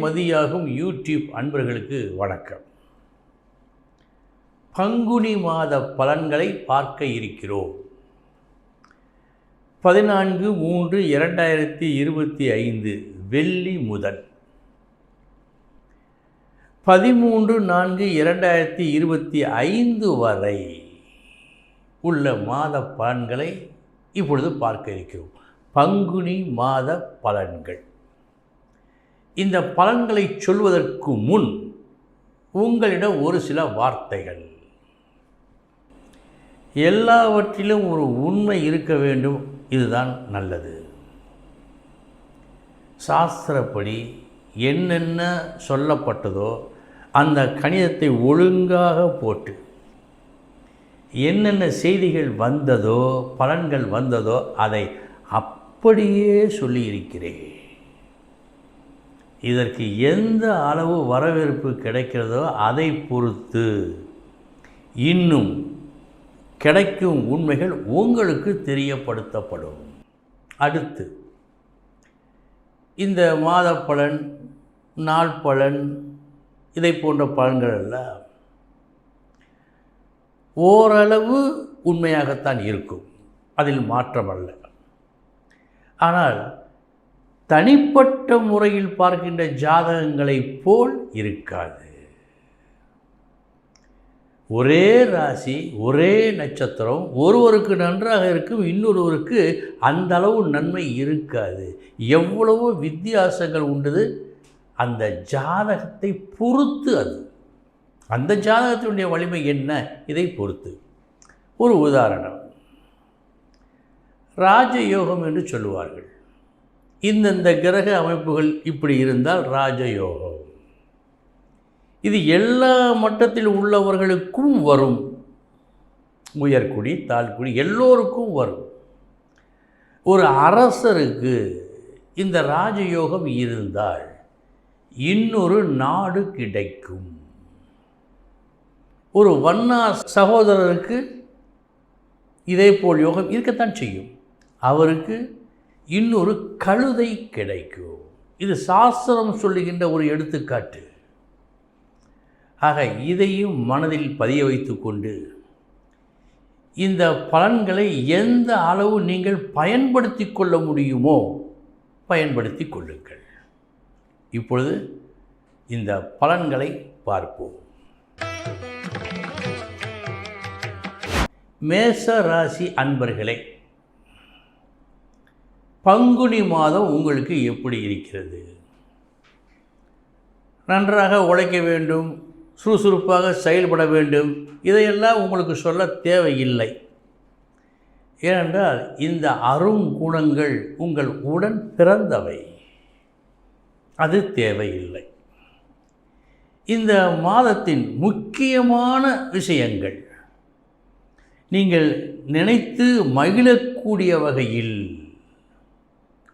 மதியாகும் YouTube அன்பர்களுக்கு வணக்கம். பங்குனி மாத பலன்களை பார்க்க இருக்கிறோம். 14/3/2025 வெள்ளி முதல் 13/4/2025 வரை உள்ள மாத பலன்களை இப்பொழுது பார்க்க இருக்கிறோம். பங்குனி மாத பலன்கள். இந்த பலன்களை சொல்வதற்கு முன் உங்களிடம் ஒரு சில வார்த்தைகள். எல்லாவற்றிலும் ஒரு உண்மை இருக்க வேண்டும், இதுதான் நல்லது. சாஸ்திரப்படி என்னென்ன சொல்லப்பட்டதோ அந்த கணிதத்தை ஒழுங்காக போட்டு என்னென்ன செய்திகள் வந்ததோ பலன்கள் வந்ததோ அதை அப்படியே சொல்லியிருக்கிறேன். இதற்கு எந்த அளவு வரவேற்பு கிடைக்கிறதோ அதை பொறுத்து இன்னும் கிடைக்கும் உண்மைகள் உங்களுக்கு தெரியப்படுத்தப்படும். அடுத்து இந்த மாத பலன், நாள் பலன், இதை போன்ற பலன்கள் எல்லாம் ஓரளவு உண்மையாகத்தான் இருக்கும், அதில் மாற்றமல்ல. ஆனால் தனிப்பட்ட முறையில் பார்க்கின்ற ஜாதகங்களைப் போல் இருக்காது. ஒரே ராசி, ஒரே நட்சத்திரம், ஒருவருக்கு நன்றாக இருக்கும், இன்னொருவருக்கு அந்த அளவு நன்மை இருக்காது. எவ்வளவோ வித்தியாசங்கள் உண்டு. அந்த ஜாதகத்தை பொறுத்து, அது அந்த ஜாதகத்தினுடைய வலிமை என்ன, இதை பொறுத்து. ஒரு உதாரணம், ராஜயோகம் என்று சொல்லுவார்கள். இந்தந்த கிரக அமைப்புகள் இப்படி இருந்தால் ராஜயோகம். இது எல்லா மட்டத்தில் உள்ளவர்களுக்கும் வரும். உயர்குடி, தாழ்குடி எல்லோருக்கும் வரும். ஒரு அரசருக்கு இந்த ராஜயோகம் இருந்தால் இன்னொரு நாடு கிடைக்கும். ஒரு வண்ணா சகோதரருக்கு இதே போல் யோகம் இருக்கத்தான் செய்யும். அவருக்கு இன்னொரு கழுதை கிடைக்கும். இது சாஸ்திரம் சொல்லுகின்ற ஒரு எடுத்துக்காட்டு. ஆக இதையும் மனதில் பதிய வைத்து கொண்டு இந்த பலன்களை எந்த அளவு நீங்கள் பயன்படுத்தி கொள்ள முடியுமோ பயன்படுத்தி கொள்ளுங்கள். இப்பொழுது இந்த பலன்களை பார்ப்போம். மேஷ ராசி அன்பர்களே, பங்குனி மாதம் உங்களுக்கு எப்படி இருக்கிறது? நன்றாக உழைக்க வேண்டும், சுறுசுறுப்பாக செயல்பட வேண்டும், இதையெல்லாம் உங்களுக்கு சொல்ல தேவையில்லை. ஏனென்றால் இந்த அருங்குணங்கள் உங்கள் உடன் பிறந்தவை, அது தேவையில்லை. இந்த மாதத்தின் முக்கியமான விஷயங்கள் நீங்கள் நினைத்து மகிழக்கூடிய வகையில்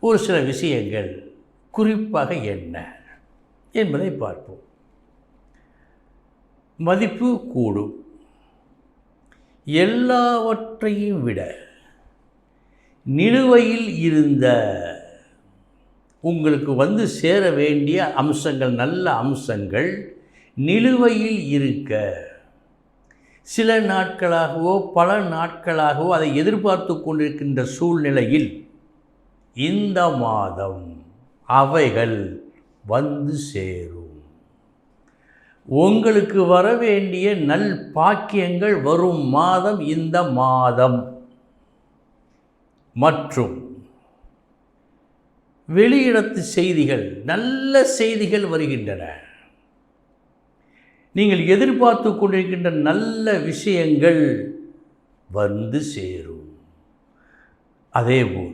ஒரு சில விஷயங்கள் குறிப்பாக என்ன என்பதை பார்ப்போம். மதிப்பு கூடும். எல்லாவற்றையும் விட நிலுவையில் இருந்த உங்களுக்கு வந்து சேர வேண்டிய அம்சங்கள், நல்ல அம்சங்கள் நிலுவையில் இருக்க சில நாட்களாகவோ பல நாட்களாகவோ அதை எதிர்பார்த்து கொண்டிருக்கின்ற சூழ்நிலையில் இந்த மாதம் அவைகள் வந்து சேரும். உங்களுக்கு வர வேண்டிய நல் பாக்கியங்கள் வரும் மாதம் இந்த மாதம். மற்றும் வெளியிடத்து செய்திகள், நல்ல செய்திகள் வருகின்றன. நீங்கள் எதிர்பார்த்து கொண்டிருக்கின்ற நல்ல விஷயங்கள் வந்து சேரும். அதேபோல்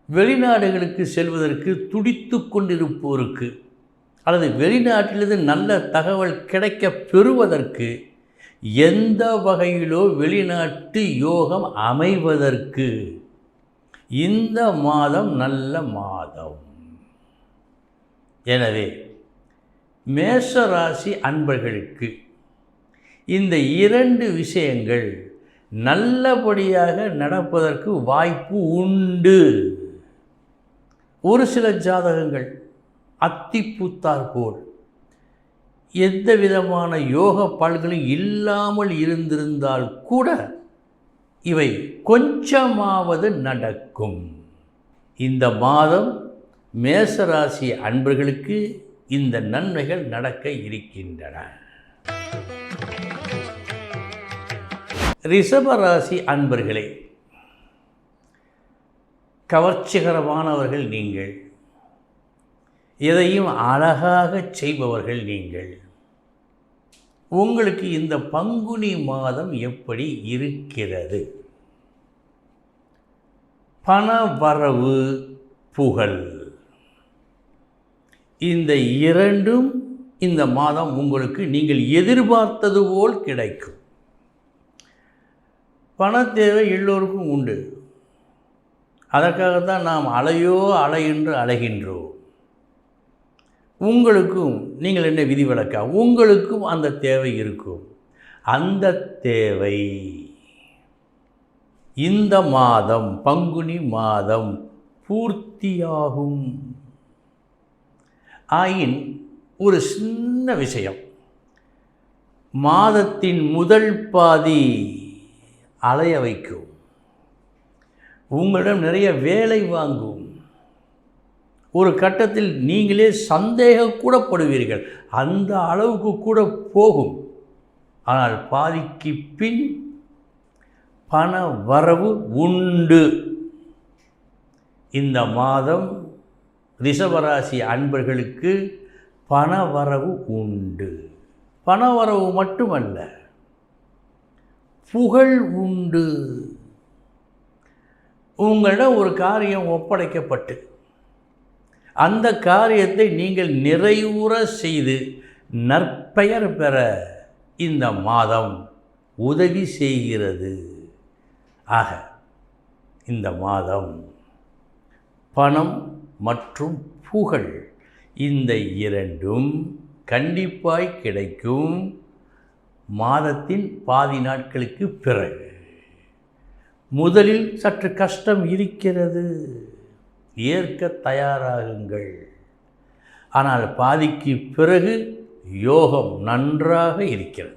வெளிநாடுகளுக்கு செல்வதற்கு துடித்து கொண்டிருப்போருக்கு அல்லது வெளிநாட்டிலிருந்து நல்ல தகவல் கிடைக்க பெறுவதற்கு, எந்த வகையிலோ வெளிநாட்டு யோகம் அமைவதற்கு இந்த மாதம் நல்ல மாதம். எனவே மேஷ ராசி அன்பர்களுக்கு இந்த இரண்டு விஷயங்கள் நல்லபடியாக நடப்பதற்கு வாய்ப்பு உண்டு. ஒரு சில ஜாதகங்கள் அத்திப்பூத்தார் போல் எந்த விதமான யோக பலன்களும் இல்லாமல் இருந்திருந்தால் கூட இவை கொஞ்சமாவது நடக்கும். இந்த மாதம் மேசராசி அன்பர்களுக்கு இந்த நன்மைகள் நடக்க இருக்கின்றன. ரிஷபராசி அன்பர்களே, கவர்ச்சிகரமானவர்கள் நீங்கள். எதையும் அழகாக செய்பவர்கள் நீங்கள். உங்களுக்கு இந்த பங்குனி மாதம் எப்படி இருக்கிறது? பண வரவு, புகழ், இந்த இரண்டும் இந்த மாதம் உங்களுக்கு நீங்கள் எதிர்பார்த்தது போல் கிடைக்கும். பண தேவை எல்லோருக்கும் உண்டு. அதற்காகத்தான் நாம் அலையோ அலை என்று அலைகின்றோம். உங்களுக்கும் நீங்கள் என்ன விதிவிலக்கா? உங்களுக்கும் அந்த தேவை இருக்கும். அந்த தேவை இந்த மாதம் பங்குனி மாதம் பூர்த்தியாகும். ஆயின் ஒரு சின்ன விஷயம், மாதத்தின் முதல் பாதி அலைய வைக்கும். உங்களிடம் நிறைய வேலை வாங்கும். ஒரு கட்டத்தில் நீங்களே சந்தேகக்கூடப்படுவீர்கள். அந்த அளவுக்கு கூட போகும். ஆனால் பாதிக்கு பின் பண வரவு உண்டு. இந்த மாதம் ரிஷபராசி அன்பர்களுக்கு பண வரவு உண்டு. பண வரவு மட்டுமல்ல, புகழ் உண்டு. உங்களிடம் ஒரு காரியம் ஒப்படைக்கப்பட்டு அந்த காரியத்தை நீங்கள் நிறைவுற செய்து நற்பெயர் பெற இந்த மாதம் உதவி செய்கிறது. ஆக இந்த மாதம் பணம் மற்றும் புகழ் இந்த இரண்டும் கண்டிப்பாய் கிடைக்கும். மாதத்தின் பாதி நாட்களுக்கு பிறகு முதலில் சற்று கஷ்டம் இருக்கிறது, ஏற்க தயாராகுங்கள். ஆனால் பாதிக்கு பிறகு யோகம் நன்றாக இருக்கிறது.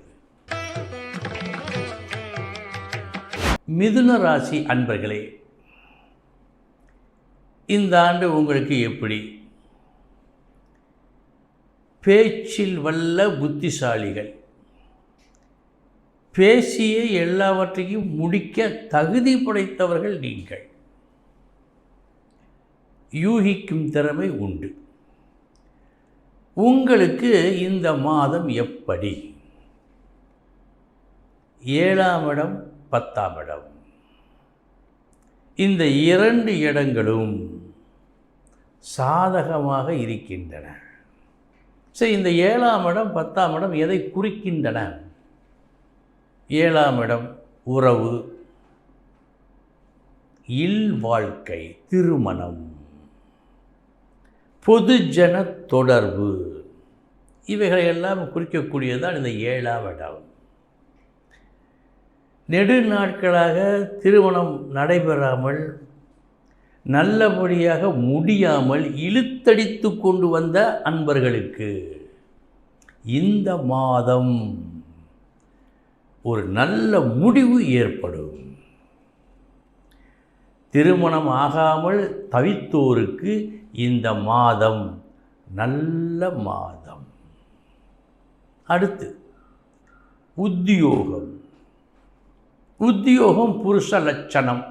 மிதுன ராசி அன்பர்களே, இந்த ஆண்டு உங்களுக்கு எப்படி? பேச்சில் வல்ல புத்திசாலிகள், பேசிய எல்லாவற்றையும் முடிக்க தகுதி படைத்தவர்கள் நீங்கள். யூகிக்கும் திறமை உண்டு. உங்களுக்கு இந்த மாதம் எப்படி? 7ஆம் இடம், 10ஆம் இடம், இந்த இரண்டு இடங்களும் சாதகமாக இருக்கின்றன. சரி, இந்த 7ஆம் இடம் 10ஆம் இடம் எதை குறிக்கின்றன? 7ஆம் இடம் உறவு, இல்வாழ்க்கை, திருமணம், பொதுஜன தொடர்பு, இவைகளையெல்லாம் குறிக்கக்கூடியதுதான் இந்த 7ஆம் இடம். நெடுநாட்களாக திருமணம் நடைபெறாமல், நல்லபடியாக முடியாமல் இழுத்தடித்து கொண்டு வந்த அன்பர்களுக்கு இந்த மாதம் ஒரு நல்ல முடிவு ஏற்படும். திருமணம் ஆகாமல் தவித்தோருக்கு இந்த மாதம் நல்ல மாதம். அடுத்து உத்தியோகம். உத்தியோகம் புருஷ லட்சணம்.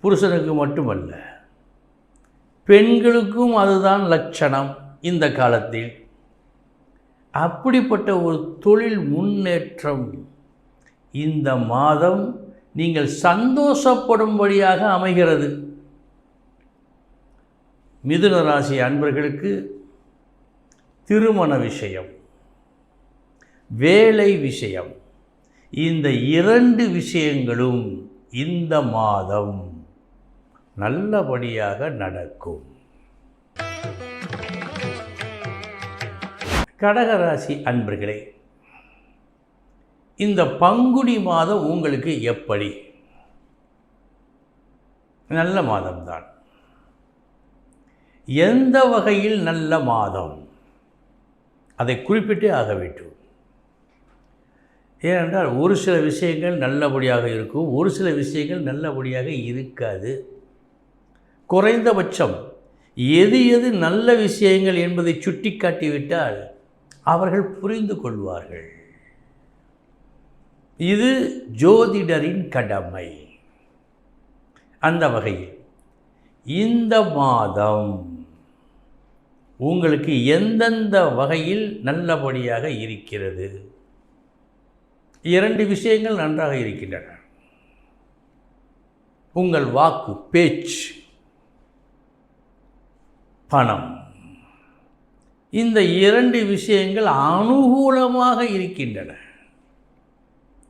புருஷனுக்கு மட்டுமல்ல, பெண்களுக்கும் அதுதான் லட்சணம் இந்த காலத்தில். அப்படிப்பட்ட ஒரு தொழில் முன்னேற்றம் இந்த மாதம் நீங்கள் சந்தோஷப்படும்படியாக அமைகிறது. மிதுன ராசி அன்பர்களுக்கு திருமண விஷயம், வேலை விஷயம், இந்த இரண்டு விஷயங்களும் இந்த மாதம் நல்லபடியாக நடக்கும். கடகராசி அன்பர்களே, இந்த பங்குனி மாதம் உங்களுக்கு எப்படி? நல்ல மாதம்தான். எந்த வகையில் நல்ல மாதம் அதை குறிப்பிட்டே ஆக வேண்டும். ஏனென்றால் ஒரு சில விஷயங்கள் நல்லபடியாக இருக்கும், ஒரு சில விஷயங்கள் நல்லபடியாக இருக்காது. குறைந்தபட்சம் எது எது நல்ல விஷயங்கள் என்பதை சுட்டி காட்டிவிட்டால் அவர்கள் புரிந்து கொள்வார்கள். இது ஜோதிடரின் கடமை. அந்த வகையில் இந்த மாதம் உங்களுக்கு எந்தெந்த வகையில் நல்லபடியாக இருக்கிறது? 2 விஷயங்கள் நன்றாக இருக்கின்றன. உங்கள் வாக்கு, பேச்சு, பணம். இந்த 2 விஷயங்கள் அனுகூலமாக இருக்கின்றன,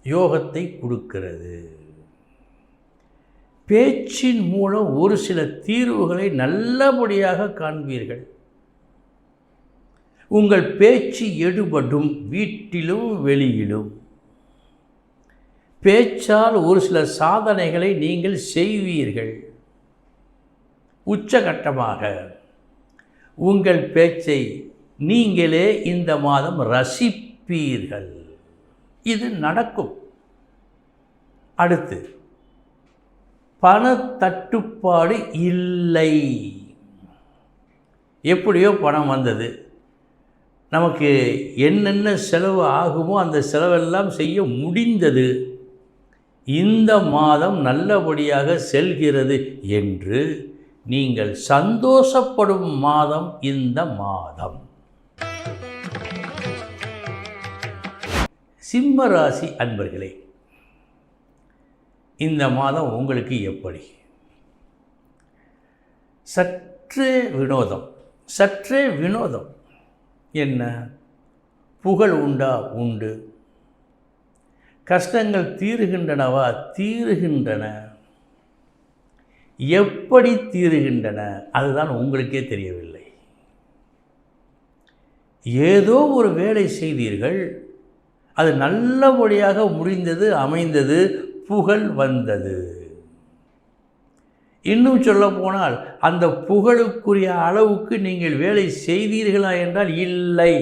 யோகத்தை கொடுக்கிறது. பேச்சின் மூலம் ஒரு சில தீர்வுகளை நல்லபடியாக காண்பீர்கள். உங்கள் பேச்சு எடுபடும், வீட்டிலும் வெளியிலும். பேச்சால் ஒரு சில சாதனைகளை நீங்கள் செய்வீர்கள். உச்சகட்டமாக உங்கள் பேச்சை நீங்களே இந்த மாதம் ரசிப்பீர்கள். இது நடக்கும். அடுத்து, பணத்தட்டுப்பாடு இல்லை. எப்படியோ பணம் வந்தது, நமக்கு என்னென்ன செலவு ஆகுமோ அந்த செலவெல்லாம் செய்ய முடிந்தது, இந்த மாதம் நல்லபடியாக செல்கிறது என்று நீங்கள் சந்தோஷப்படும் மாதம் இந்த மாதம். சிம்ம ராசி அன்பர்களே, இந்த மாதம் உங்களுக்கு எப்படி? சற்றே வினோதம். என்ன? புகழ் உண்டா? உண்டு. கஷ்டங்கள் தீருகின்றனவா? தீருகின்றன. எப்படி தீருகின்றன அதுதான் உங்களுக்கே தெரியவில்லை. ஏதோ ஒரு வேலை செய்தீர்கள், அது நல்லபடியாக முடிந்தது, அமைந்தது, புகழ் வந்தது. இன்னும் சொல்ல போனால் அந்த புகழுக்குரிய அளவுக்கு நீங்கள் வேலை செய்தீர்களா என்றால் இல்லை.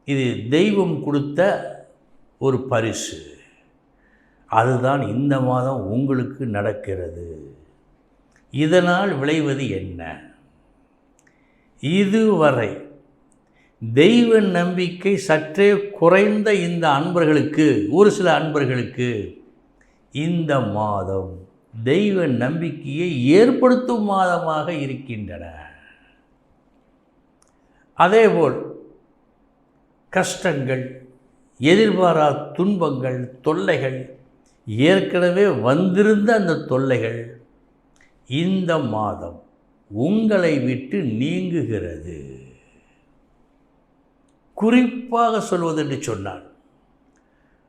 இது தெய்வம் கொடுத்த ஒரு பரிசு. அதுதான் இந்த மாதம் உங்களுக்கு நடக்கிறது. இதனால் விளைவது என்ன? இதுவரை தெய்வ நம்பிக்கை சற்றே குறைந்த இந்த அன்பர்களுக்கு, ஒரு சில அன்பர்களுக்கு இந்த மாதம் தெய்வ நம்பிக்கையை ஏற்படுத்தும் மாதமாக இருக்கின்றன. அதேபோல் கஷ்டங்கள், எதிர்பாரா துன்பங்கள், தொல்லைகள், ஏற்கனவே வந்திருந்த அந்த தொல்லைகள் இந்த மாதம் உங்களை விட்டு நீங்குகிறது. குறிப்பாக சொல்வதென்று சொன்னால்,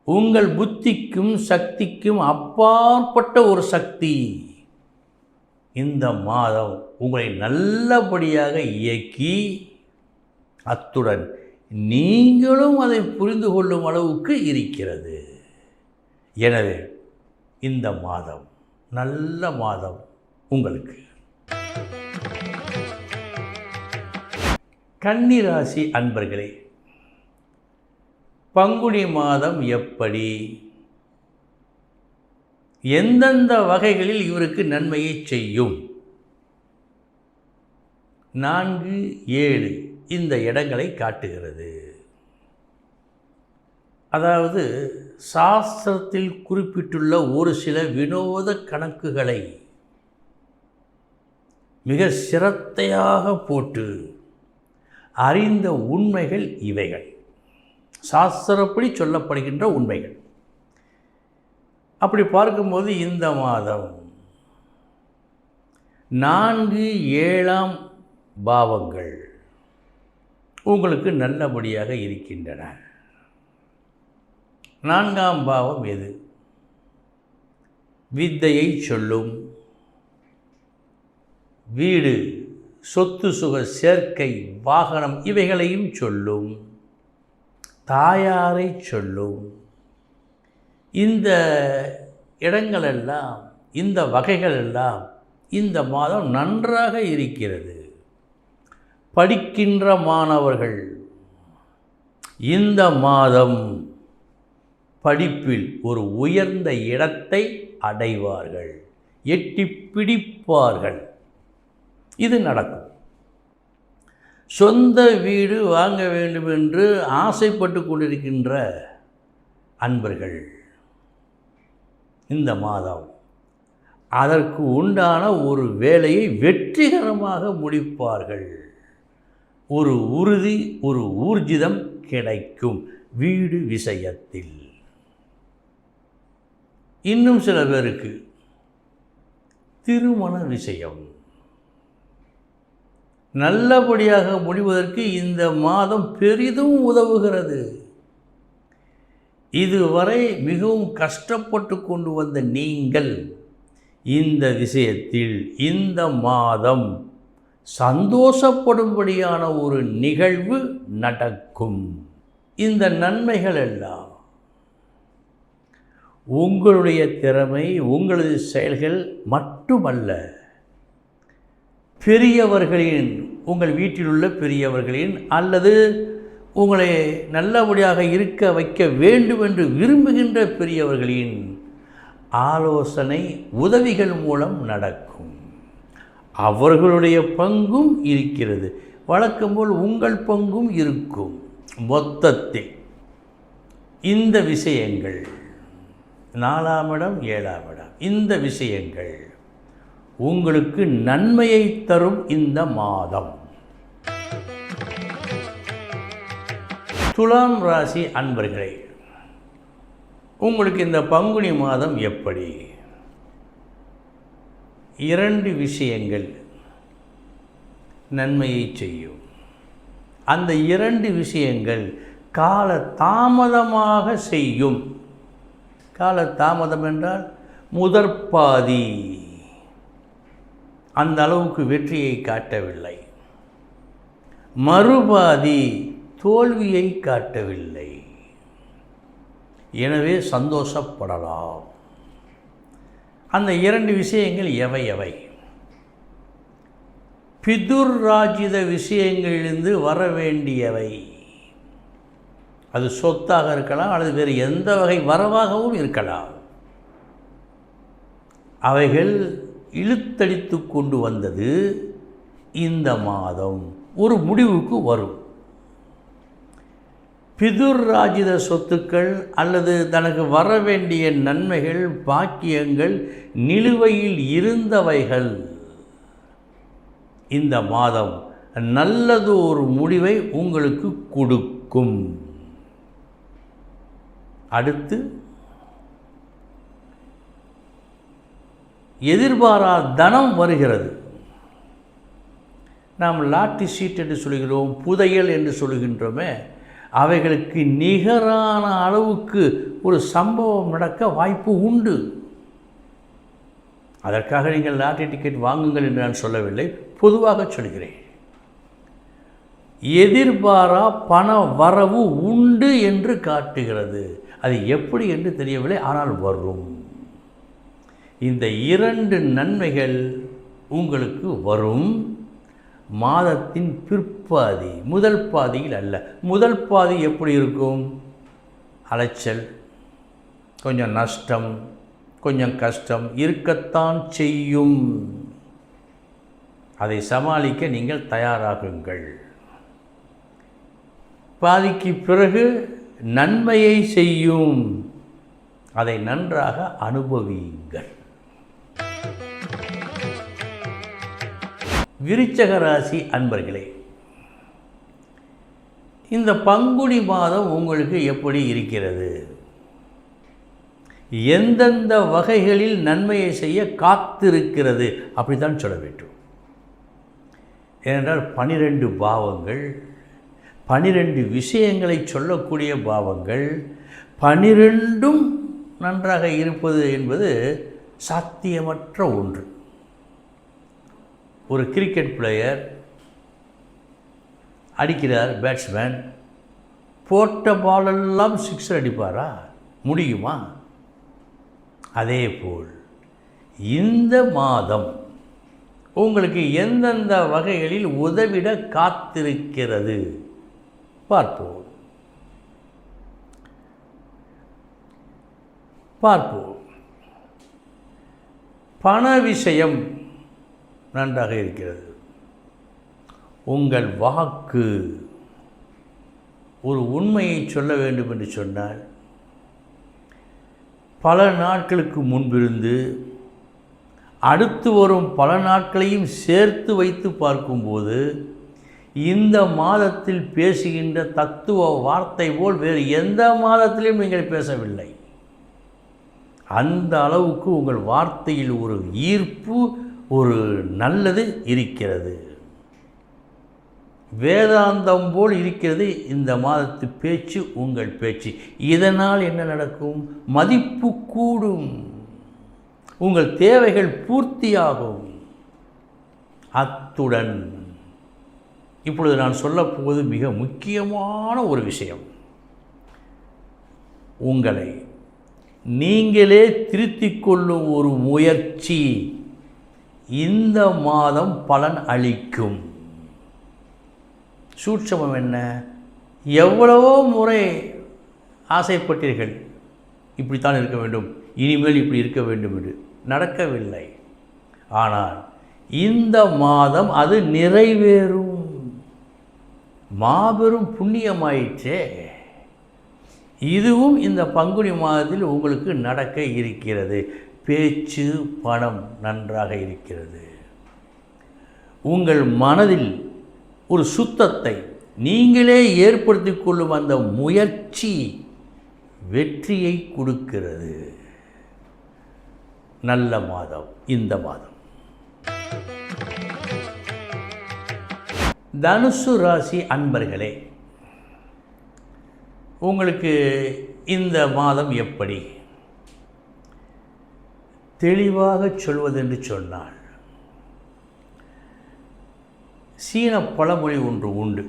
உங்கள் புத்திக்கும் சக்திக்கும் அப்பாற்பட்ட ஒரு சக்தி இந்த மாதம் உங்களை நல்லபடியாக இயக்கி, அத்துடன் நீங்களும் அதை புரிந்து கொள்ளும் அளவுக்கு இருக்கிறது. எனவே இந்த மாதம் நல்ல மாதம் உங்களுக்கு. கன்னி ராசி அன்பர்களே, பங்குனி மாதம் எப்படி? எந்தெந்த வகைகளில் இவருக்கு நன்மையை செய்யும்? 4, 7 இந்த இடங்களை காட்டுகிறது. அதாவது சாஸ்திரத்தில் குறிப்பிட்டுள்ள ஒரு சில வினோத கணக்குகளை மிக சிரத்தையாக போட்டு அறிந்த உண்மைகள் இவைகள். சாஸ்திரப்படி சொல்லப்படுகின்ற உண்மைகள். அப்படி பார்க்கும்போது இந்த மாதம் 4, 7ஆம் பாவங்கள் உங்களுக்கு நல்லபடியாக இருக்கின்றன. 4ஆம் பாவம் எது? வித்தையை சொல்லும். வீடு, சொத்து சுக சேர்க்கை, வாகனம் இவைகளையும் சொல்லும். தாயாரை சொல்லும். இந்த இடங்களெல்லாம், இந்த வகைகளெல்லாம் இந்த மாதம் நன்றாக இருக்கிறது. படிக்கின்ற மாணவர்கள் இந்த மாதம் படிப்பில் ஒரு உயர்ந்த இடத்தை அடைவார்கள், எட்டி பிடிப்பார்கள். இது நடக்கும். சொந்த வீடு வாங்க வேண்டும் என்று ஆசைப்பட்டு கொண்டிருக்கின்ற அன்பர்கள் இந்த மாதம் அதற்கு உண்டான ஒரு வேலையை வெற்றிகரமாக முடிப்பார்கள். ஒரு உறுதி, ஒரு ஊர்ஜிதம் கிடைக்கும் வீடு விஷயத்தில். இன்னும் சில பேருக்கு திருமண விஷயம் நல்லபடியாக முடிவதற்கு இந்த மாதம் பெரிதும் உதவுகிறது. இதுவரை மிகவும் கஷ்டப்பட்டு கொண்டு வந்த நீங்கள் இந்த விஷயத்தில் இந்த மாதம் சந்தோஷப்படும்படியான ஒரு நிகழ்வு நடக்கும். இந்த நன்மைகள் எல்லாம் உங்களுடைய திறமை, உங்களது செயல்கள் மட்டுமல்ல, பெரியவர்களின், உங்கள் வீட்டில் உள்ள பெரியவர்களின் அல்லது உங்களை நல்லபடியாக இருக்க வைக்க வேண்டும் என்று விரும்புகின்ற பெரியவர்களின் ஆலோசனை, உதவிகள் மூலம் நடக்கும். அவர்களுடைய பங்கும் இருக்கிறது. வழக்கம்போல் உங்கள் பங்கும் இருக்கும். மொத்தத்தில் இந்த விஷயங்கள் 4ஆம் இடம் 7ஆம் இடம், இந்த விஷயங்கள் உங்களுக்கு நன்மையை தரும் இந்த மாதம். துலாம் ராசி அன்பர்களே, உங்களுக்கு இந்த பங்குனி மாதம் எப்படி? 2 விஷயங்கள் நன்மையை செய்யும். அந்த 2 விஷயங்கள் கால தாமதமாக செய்யும். கால தாமதம் என்றால் முதற்பாதி அந்த அளவுக்கு வெற்றியை காட்டவில்லை, மறுபாதி தோல்வியை காட்டவில்லை. எனவே சந்தோஷப்படலாம். அந்த 2 விஷயங்கள் எவை எவை? பிதுர்ராஜித விஷயங்களிலிருந்து வர வேண்டியவை. அது சொத்தாக இருக்கலாம் அல்லது வேறு எந்த வகை வரவாகவும் இருக்கலாம். அவைகள் இழுத்தடித்து கொண்டு வந்தது இந்த மாதம் ஒரு முடிவுக்கு வரும். பிதுர்ராஜித சொத்துக்கள் அல்லது தனக்கு வர வேண்டிய நன்மைகள், பாக்கியங்கள், நிலுவையில் இருந்தவைகள் இந்த மாதம் நல்லது ஒரு முடிவை உங்களுக்கு கொடுக்கும். அடுத்து எதிர்பாராத தனம் வருகிறது. நாம் லாட்டரி சீட் என்று சொல்கிறோம், புதையல் என்று சொல்கின்றோமே, அவைகளுக்கு நிகரான அளவுக்கு ஒரு சம்பவம் நடக்க வாய்ப்பு உண்டு. அதற்காக நீங்கள் லாட்டரி டிக்கெட் வாங்குங்கள் என்று நான் சொல்லவில்லை, பொதுவாக சொல்கிறேன். எதிர்பாரா பண வரவு உண்டு என்று காட்டுகிறது. அது எப்படி என்று தெரியவில்லை, ஆனால் வரும். இந்த 2 நன்மைகள் உங்களுக்கு வரும். மாதத்தின் பிற்பாதி, முதல் பாதியில் அல்ல. முதல் பாதி எப்படி இருக்கும்? அலைச்சல், கொஞ்சம் நஷ்டம், கொஞ்சம் கஷ்டம் இருக்கத்தான் செய்யும். அதை சமாளிக்க நீங்கள் தயாராகுங்கள். பாதிக்கு பிறகு நன்மையை செய்யும். அதை நன்றாக அனுபவியுங்கள். விருச்சக ராசி அன்பர்களே, இந்த பங்குனி மாதம் உங்களுக்கு எப்படி இருக்கிறது? எந்தெந்த வகைகளில் நன்மையை செய்ய காத்திருக்கிறது? அப்படித்தான் சொல்ல வேண்டும். ஏனென்றால் 12 பாவங்கள், 12 விஷயங்களை சொல்லக்கூடிய பாவங்கள், 12ம் நன்றாக இருப்பது என்பது சாத்தியமற்ற ஒன்று. ஒரு கிரிக்கெட் பிளேயர் அடிக்கிறார், பேட்ஸ்மேன், போட்ட பாலெல்லாம் 6 அடிப்பாரா? முடியுமா? அதேபோல் இந்த மாதம் உங்களுக்கு எந்தெந்த வகைகளில் உதவிட காத்திருக்கிறது பார்ப்போம். பண விஷயம் நன்றாக இருக்கிறது. உங்கள் வாக்கு, ஒரு உண்மையை சொல்ல வேண்டும் என்று சொன்னால் பல நாட்களுக்கு முன்பிருந்து அடுத்து வரும் பல நாட்களையும் சேர்த்து வைத்து பார்க்கும்போது இந்த மாதத்தில் பேசுகின்ற தத்துவ வார்த்தை போல் வேறு எந்த மாதத்திலையும் நீங்கள் பேசவில்லை. அந்த அளவுக்கு உங்கள் வார்த்தையில் ஒரு ஈர்ப்பு, ஒரு நல்லது இருக்கிறது. வேதாந்தம் போல் இருக்கிறது இந்த மாதத்து பேச்சு, உங்கள் பேச்சு. இதனால் என்ன நடக்கும்? மதிப்பு கூடும், உங்கள் தேவைகள் பூர்த்தியாகும். அத்துடன் இப்பொழுது நான் சொல்லப்போவது மிக முக்கியமான ஒரு விஷயம். உங்களை நீங்களே திருத்திக் கொள்ளும் ஒரு முயற்சி இந்த மாதம் பலன் அளிக்கும். சூட்சமம் என்ன? எவ்வளவோ முறை ஆசைப்பட்டீர்கள், இப்படித்தான் இருக்க வேண்டும், இனிமேல் இப்படி இருக்க வேண்டும் என்று. நடக்கவில்லை. ஆனால் இந்த மாதம் அது நிறைவேறும். மாபெரும் புண்ணியமாயிற்றே. இதுவும் இந்த பங்குனி மாதத்தில் உங்களுக்கு நடக்க இருக்கிறது. பேச்சு, பணம் நன்றாக இருக்கிறது. உங்கள் மனதில் ஒரு சுத்தத்தை நீங்களே ஏற்படுத்தி கொள்ளும் அந்த முயற்சி வெற்றியை கொடுக்கிறது. நல்ல மாதம் இந்த மாதம். தனுசு ராசி அன்பர்களே, உங்களுக்கு இந்த மாதம் எப்படி? தெளிவாக சொல்வதென்று சொன்னால், சீன பழமொழி ஒன்று உண்டு.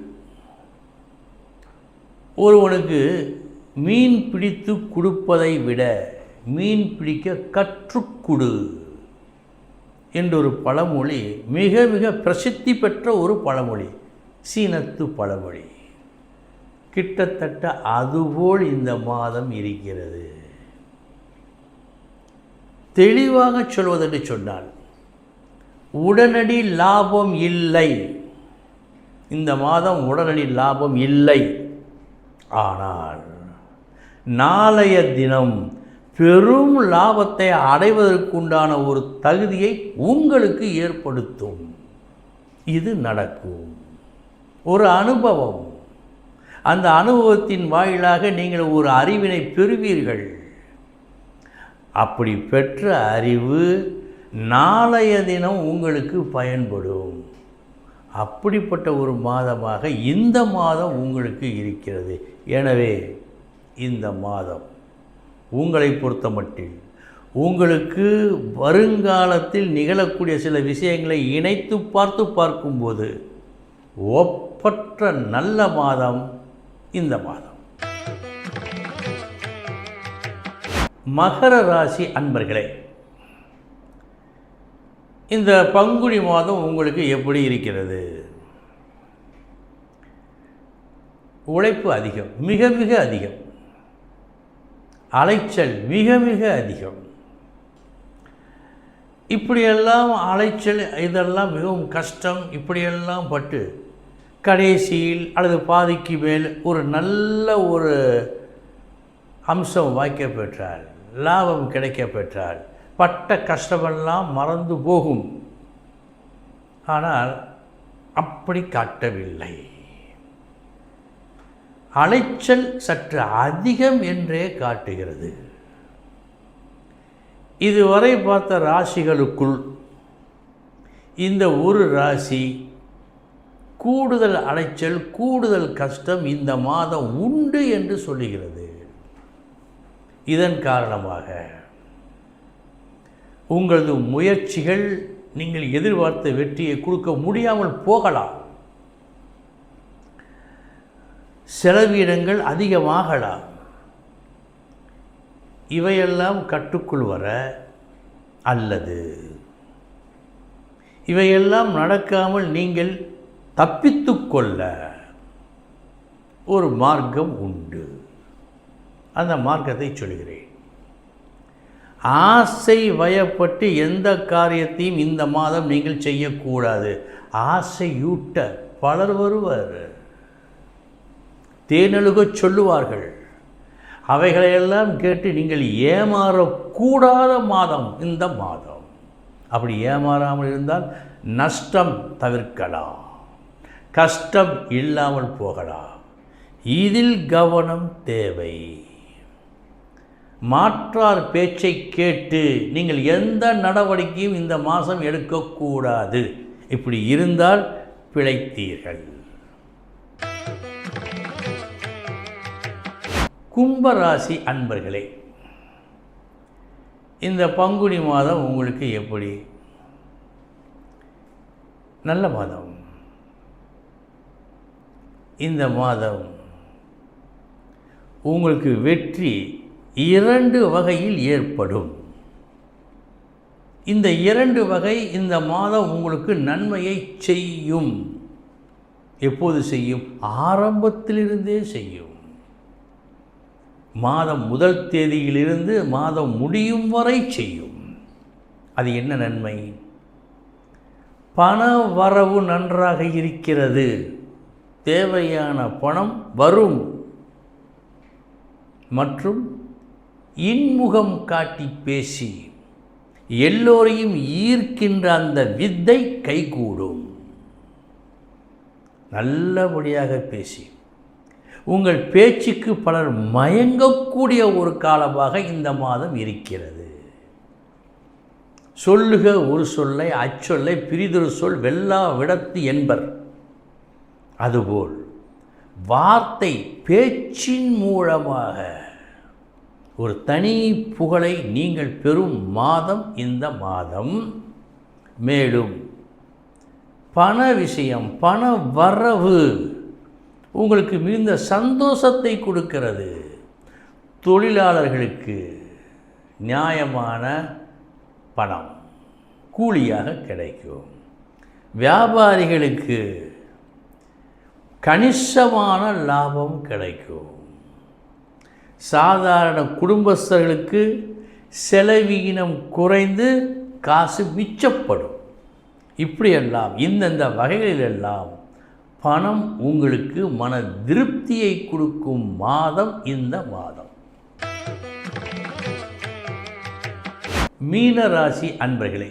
ஒருவனுக்கு மீன் பிடித்து கொடுப்பதை விட மீன் பிடிக்க கற்றுக்கொடு என்றொரு பழமொழி மிக மிக பிரசித்தி பெற்ற ஒரு பழமொழி, சீனத்து பழமொழி. கிட்டத்தட்ட அதுபோல் இந்த மாதம் இருக்கிறது. தெளிவாக சொல்வதென்று சொன்னால், உடனடி லாபம் இல்லை. இந்த மாதம் உடனடி லாபம் இல்லை. ஆனால் நாளைய தினம் பெரும் லாபத்தை அடைவதற்குண்டான ஒரு தகுதியை உங்களுக்கு ஏற்படுத்தும். இது நடக்கும். ஒரு அனுபவம். அந்த அனுபவத்தின் வாயிலாக நீங்கள் ஒரு அறிவினை பெறுவீர்கள். அப்படி பெற்ற அறிவு நாளைய தினம் உங்களுக்கு பயன்படும். அப்படிப்பட்ட ஒரு மாதமாக இந்த மாதம் உங்களுக்கு இருக்கிறது. எனவே இந்த மாதம் உங்களை பொறுத்தமட்டில் உங்களுக்கு வருங்காலத்தில் நிகழக்கூடிய சில விஷயங்களை இணைத்து பார்க்கும்போது ஒப்பற்ற நல்ல மாதம் இந்த மாதம். மகர ராசி அன்பர்களே, இந்த பங்குனி மாதம் உங்களுக்கு எப்படி இருக்கிறது? உழைப்பு அதிகம், மிக மிக அதிகம். அலைச்சல் மிக மிக அதிகம். இப்படியெல்லாம் அலைச்சல், இதெல்லாம் மிகவும் கஷ்டம். இப்படியெல்லாம் பட்டு கடைசியில் அல்லது பாதிக்கு மேல் ஒரு நல்ல ஒரு அம்சம் வாய்க்க பெற்றால், லாபம் கிடைக்க பெற்றால், பட்ட கஷ்டமெல்லாம் மறந்து போகும். ஆனால் அப்படி காட்டவில்லை. அலைச்சல் சற்று அதிகம் என்றே காட்டுகிறது. இதுவரை பார்த்த ராசிகளுக்குள் இந்த ஒரு ராசி கூடுதல் அலைச்சல், கூடுதல் கஷ்டம் இந்த மாதம் உண்டு என்று சொல்லுகிறது. இதன் காரணமாக உங்களது முயற்சிகள் நீங்கள் எதிர்பார்த்த வெற்றியை கொடுக்க முடியாமல் போகலாம். செலவீனங்கள் அதிகமாகலாம். இவையெல்லாம் கட்டுக்குள் வர அல்லது இவையெல்லாம் நடக்காமல் நீங்கள் தப்பித்து கொள்ள ஒரு மார்க்கம் உண்டு. அந்த மார்க்கத்தை சொல்கிறேன். ஆசை வயப்பட்டு எந்த காரியத்தையும் இந்த மாதம் நீங்கள் செய்யக்கூடாது. ஆசையூட்ட பலர் வருவர், தேனழுகச் சொல்லுவார்கள். அவைகளையெல்லாம் கேட்டு நீங்கள் ஏமாறக்கூடாத மாதம் இந்த மாதம். அப்படி ஏமாறாமல் இருந்தால் நஷ்டம் தவிர்க்கலாம், கஷ்டம் இல்லாமல் போகலாம். இதில் கவனம் தேவை. மாற்றார் பேச்சை கேட்டு நீங்கள் எந்த நடவடிக்கையும் இந்த மாதம் எடுக்கக்கூடாது. இப்படி இருந்தால் பிழைத்தீர்கள். கும்பராசி அன்பர்களே, இந்த பங்குனி மாதம் உங்களுக்கு எப்படி? நல்ல மாதம். இந்த மாதம் உங்களுக்கு வெற்றி 2 வகையில் ஏற்படும். இந்த 2 வகை இந்த மாதம் உங்களுக்கு நன்மையை செய்யும். எப்போது செய்யும்? ஆரம்பத்திலிருந்தே செய்யும். மாதம் முதல் தேதியிலிருந்து மாதம் முடியும் வரை செய்யும். அது என்ன நன்மை? பண வரவு நன்றாக இருக்கிறது, தேவையான பணம் வரும். மற்றும் இன்முகம் காட்டி பேசி எல்லோரையும் ஈர்க்கின்ற அந்த வித்தை கைகூடும். நல்லபடியாக பேசி உங்கள் பேச்சுக்கு பலர் மயங்கக்கூடிய ஒரு காலமாக இந்த மாதம் இருக்கிறது. சொல்லுக ஒரு சொல்லை அச்சொல்லை பிரிதொரு சொல் வெல்லா விடத்து என்பர். அதுபோல் வார்த்தை பேச்சின் மூலமாக ஒரு தனி புகழை நீங்கள் பெறும் மாதம் இந்த மாதம். மேலும் பண விஷயம், பண வரவு உங்களுக்கு மிகுந்த சந்தோஷத்தை கொடுக்கிறது. தொழிலாளர்களுக்கு நியாயமான பணம் கூலியாக கிடைக்கும். வியாபாரிகளுக்கு கணிசமான லாபம் கிடைக்கும். சாதாரண குடும்பஸ்தர்களுக்கு செலவீனம் குறைந்து காசு மிச்சப்படும். இப்படியெல்லாம் இந்தந்த வகைகளிலெல்லாம் பணம் உங்களுக்கு மன திருப்தியை கொடுக்கும் மாதம் இந்த மாதம். மீன ராசி அன்பர்களே,